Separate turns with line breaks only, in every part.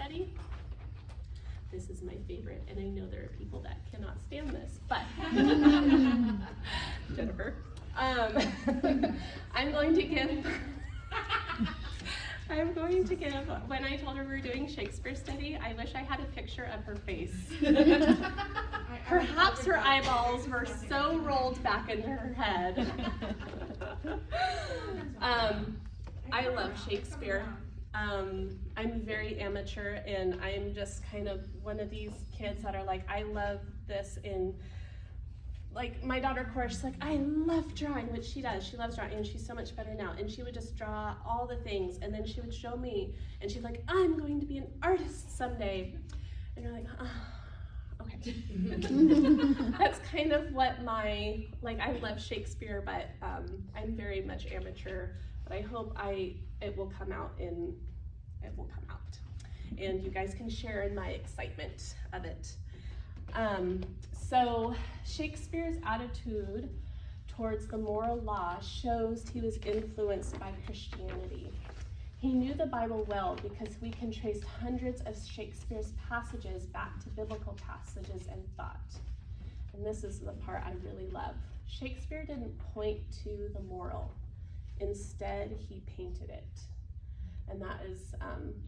Study. This is my favorite, and I know there are people that cannot stand this, but Jennifer, I'm going to give, when I told her we were doing Shakespeare Study, I wish I had a picture of her face. Perhaps her eyeballs were so rolled back into her head. I love Shakespeare. I'm very amateur, and I'm just kind of one of these kids that are like, I love this. In like my daughter Cora, she's like, I love drawing, which she does. She loves drawing, and she's so much better now. And she would just draw all the things, and then she would show me, and she's like, I'm going to be an artist someday. And you're like, oh, okay. That's kind of what I love Shakespeare, but I'm very much amateur. But I hope it will come out, and you guys can share in my excitement of it. So Shakespeare's attitude towards the moral law shows he was influenced by Christianity. He knew the Bible well because we can trace hundreds of Shakespeare's passages back to biblical passages and thought. And this is the part I really love. Shakespeare didn't point to the moral. Instead, he painted it. And that is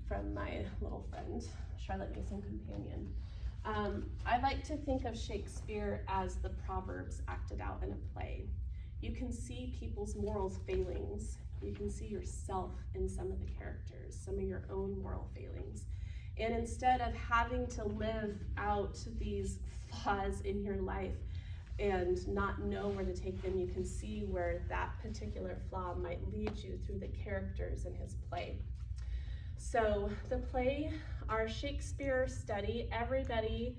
from my little friend, Charlotte Mason Companion. I like to think of Shakespeare as the Proverbs acted out in a play. You can see people's morals failings. You can see yourself in some of the characters, some of your own moral failings. And instead of having to live out these flaws in your life and not know where to take them, you can see where that particular flaw might lead you through the characters in his play. So the play, our Shakespeare study, everybody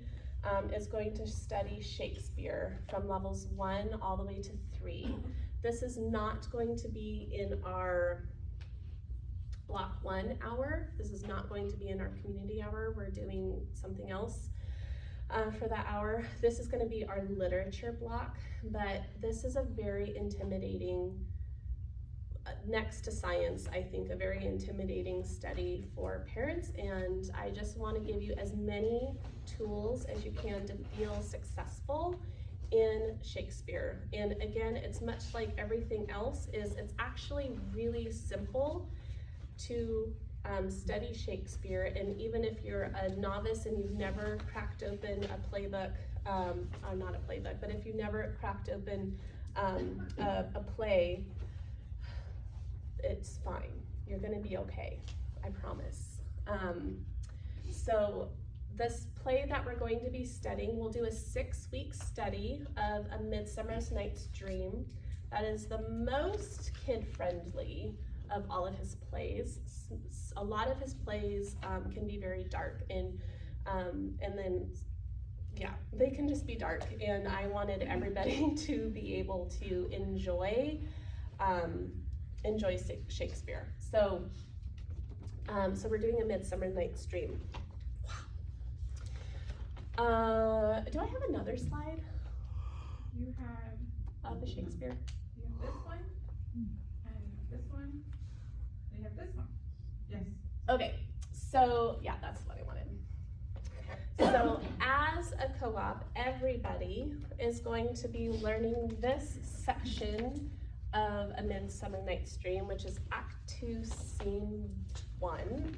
is going to study Shakespeare from levels 1 all the way to 3. This is not going to be in our block 1 hour. This is not going to be in our community hour. We're doing something else for that hour. This is going to be our literature block, but this is a very intimidating, next to science, I think, a very intimidating study for parents, and I just want to give you as many tools as you can to feel successful in Shakespeare. And again, it's much like everything else, it's actually really simple to study Shakespeare. And even if you're a novice and you've never cracked open a playbook, not a playbook, but if you've never cracked open a play, it's fine. You're gonna be okay, I promise. So this play that we're going to be studying, we'll do a 6-week study of A Midsummer Night's Dream. That is the most kid-friendly of all of his plays. A lot of his plays can be very dark, and then, yeah, they can just be dark, and I wanted everybody to be able to enjoy Shakespeare. So we're doing A Midsummer Night's Dream. Wow. Do I have another slide?
You have
the Shakespeare.
You have this one, and this one. You have this one. Yes.
Okay. So yeah, that's what I wanted. So as a co-op, everybody is going to be learning this section of A Midsummer Night's Dream, which is Act 2, Scene 1.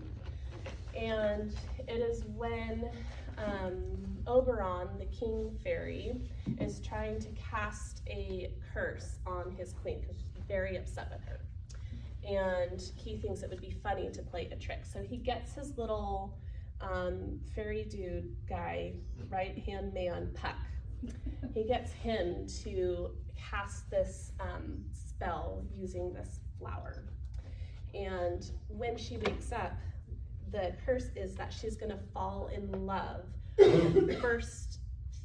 And it is when Oberon, the king fairy, is trying to cast a curse on his queen because she's very upset with her. And he thinks it would be funny to play a trick. So he gets his little fairy dude guy, right-hand man, Puck. He gets him to cast this spell using this flower. And when she wakes up, the curse is that she's gonna fall in love with the first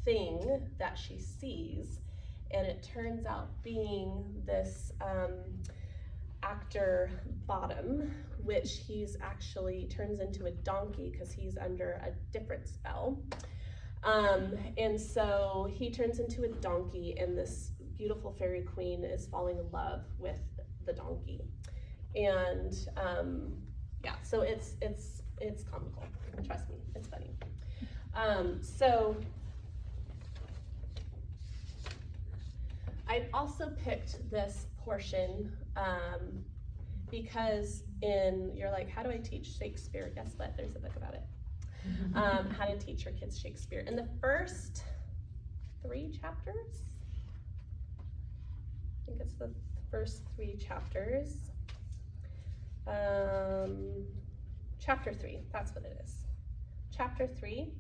thing that she sees. And it turns out being this actor Bottom, which he's actually turns into a donkey because he's under a different spell. And so he turns into a donkey, and this beautiful fairy queen is falling in love with the donkey. And yeah, so it's it's comical. Trust me, it's funny. So I also picked this portion because you're like, how do I teach Shakespeare? Guess what? There's a book about it. How to teach your kids Shakespeare. In the first 3 chapters, I think it's the first 3 chapters. Chapter 3, that's what it is. Chapter 3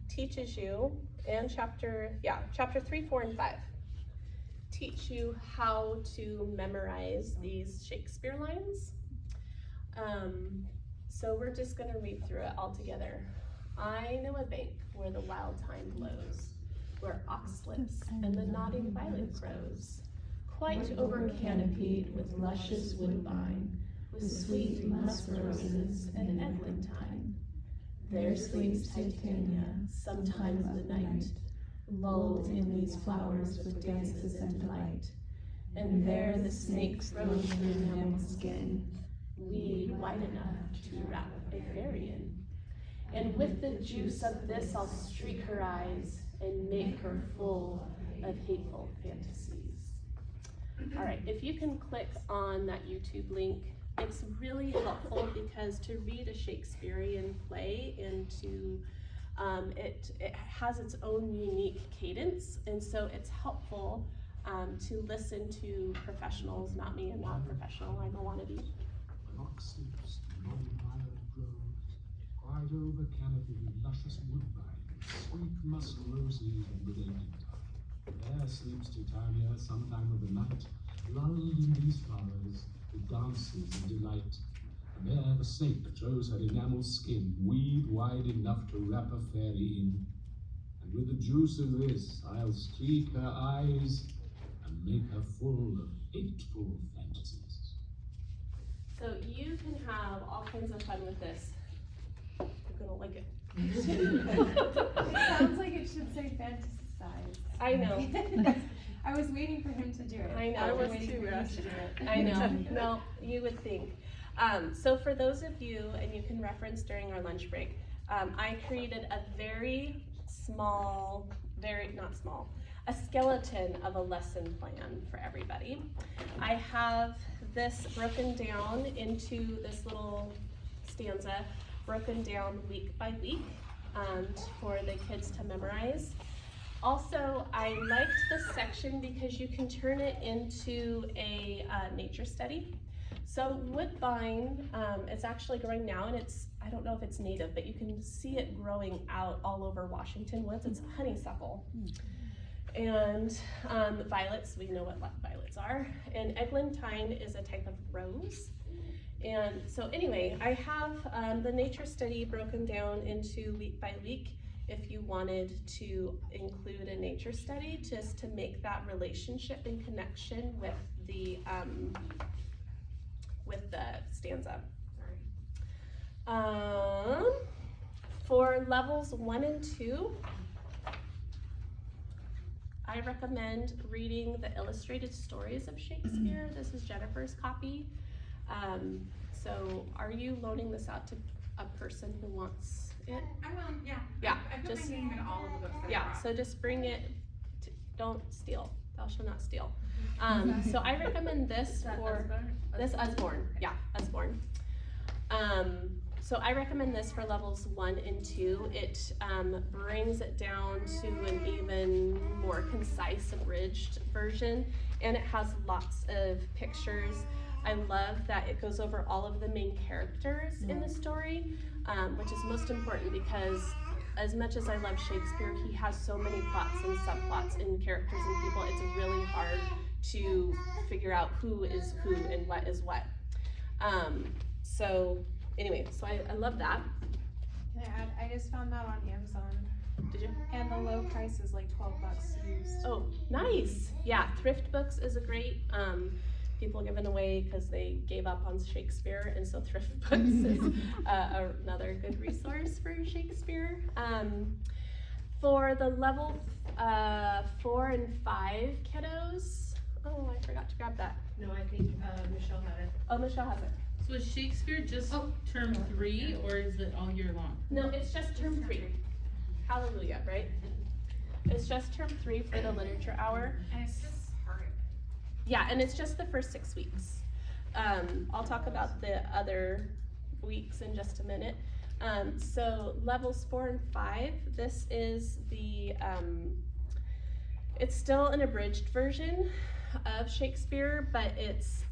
teaches you, and chapter 3, 4, and 5 teach you how to memorize these Shakespeare lines. So we're just gonna read through it all together. I know a bank where the wild thyme blows, where ox slips and the nodding violet grows, quite over canopied with luscious woodbine, with sweet musk roses and eglantine. There sleeps Titania, sometimes the night, lulled in these flowers with dances and delight. And there the snakes grow through enameled skin, weed wide enough to wrap a fairy in. And with the juice of this I'll streak her eyes and make her full of hateful fantasies. All right, if you can click on that YouTube link, it's really helpful because to read a Shakespearean play and to it has its own unique cadence, and so it's helpful to listen to professionals, not me, I'm not a professional, I'm a wannabe.
Ox sleeps, nodding violet grows, quite over canopy, luscious woodbine, sweet musk roses and with eglantine. There sleeps Titania sometime of the night, lulled in these flowers, with dances and delight. And there the snake throws her enamel skin, weed wide enough to wrap a fairy in. And with the juice of this, I'll streak her eyes and make her full of hateful fantasies.
So you can have all kinds of fun with this. You're gonna like it. It
sounds like it should say fantasize.
I know.
I was waiting for him to do it.
I know.
I was too rushed.
I know. No, you would think. So for those of you, and you can reference during our lunch break, I created a very small, a skeleton of a lesson plan for everybody. I have this broken down into this little stanza, broken down week by week for the kids to memorize. Also, I liked this section because you can turn it into a nature study. So woodbine, it's actually growing now, and I don't know if it's native, but you can see it growing out all over Washington woods. It's honeysuckle. And violets, we know what violets are. And eglantine is a type of rose. And so anyway, I have the nature study broken down into week by week if you wanted to include a nature study, just to make that relationship and connection with the stanza. For levels 1 and 2, I recommend reading the illustrated stories of Shakespeare. This is Jennifer's copy. So are you loaning this out to a person who wants it?
I will, yeah.
Yeah,
I put
just,
my name in all of the books that I
yeah,
brought.
so just bring it, don't steal, thou shalt not steal. So I recommend this for, this Usborne, yeah, Usborne. So I recommend this for levels 1 and 2. It brings it down to an even more concise, abridged version, and it has lots of pictures. I love that it goes over all of the main characters in the story, which is most important because as much as I love Shakespeare, he has so many plots and subplots and characters and people, it's really hard to figure out who is who and what is what. So anyway, so I love that.
Can I add, I just found that on Amazon.
Did you?
And the low price is like $12 used.
Oh, nice. Yeah, Thrift Books is a great, people giving away because they gave up on Shakespeare, and so Thrift Books is another good resource for Shakespeare. For the level 4 and 5 kiddos, oh, I forgot to grab that.
No, I think Michelle had it.
Oh, Michelle has it.
So is Shakespeare just term 3, or is it all year long?
No, it's just term 3. Hallelujah, right? It's just term 3 for the literature hour.
And it's just hard.
Yeah, and it's just the first 6 weeks. I'll talk about the other weeks in just a minute. So levels 4 and 5, this is the, it's still an abridged version of Shakespeare, but it's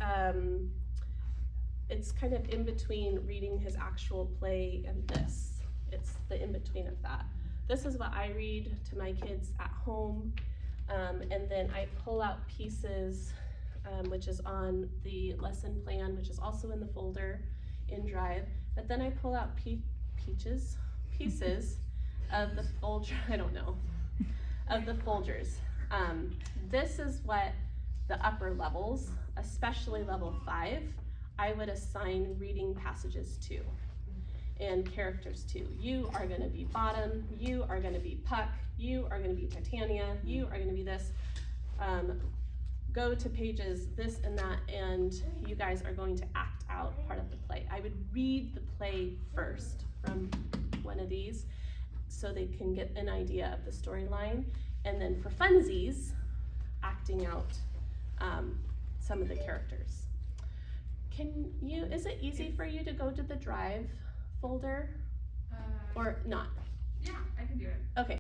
kind of in between reading his actual play and this. It's the in between of that. This is what I read to my kids at home, and then I pull out pieces, which is on the lesson plan, which is also in the folder in Drive. But then I pull out pieces of the folder, I don't know, of the Folgers. This is what the upper levels, especially level 5, I would assign reading passages to and characters to. You are gonna be Bottom, you are gonna be Puck, you are gonna be Titania, you are gonna be this. Go to pages this and that, and you guys are going to act out part of the play. I would read the play first from one of these so they can get an idea of the storyline, and then for funsies, acting out some of the characters. Is it easy for you to go to the Drive folder or not?
Yeah, I can do it.
Okay.